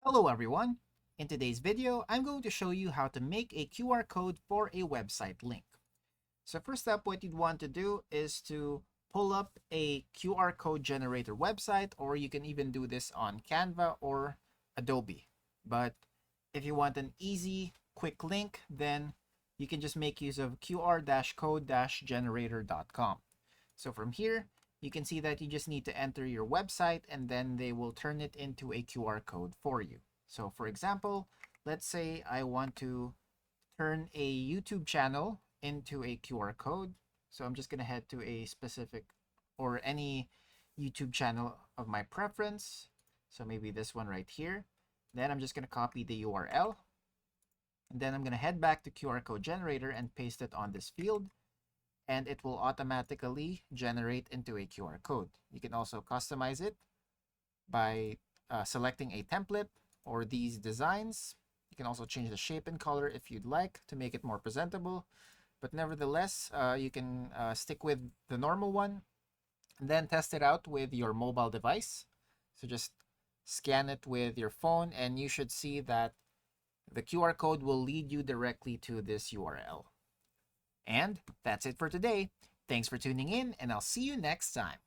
Hello everyone! In today's video, I'm going to show you how to make a QR code for a website link. So first up, what you'd want to do is to pull up a QR code generator website, or you can even do this on Canva or Adobe. But if you want an easy, quick link, then you can just make use of qr-code-generator.com. So from here, you can see that you just need to enter your website and then they will turn it into a QR code for you. So for example, let's say I want to turn a YouTube channel into a QR code. So I'm just going to head to a specific or any YouTube channel of my preference. So maybe this one right here. Then I'm just going to copy the URL. And then I'm going to head back to QR code generator and paste it on this field. And it will automatically generate into a QR code. You can also customize it by selecting a template or these designs. You can also change the shape and color if you'd like to make it more presentable. But nevertheless, you can stick with the normal one and then test it out with your mobile device. So just scan it with your phone and you should see that the QR code will lead you directly to this URL. And that's it for today. Thanks for tuning in, and I'll see you next time.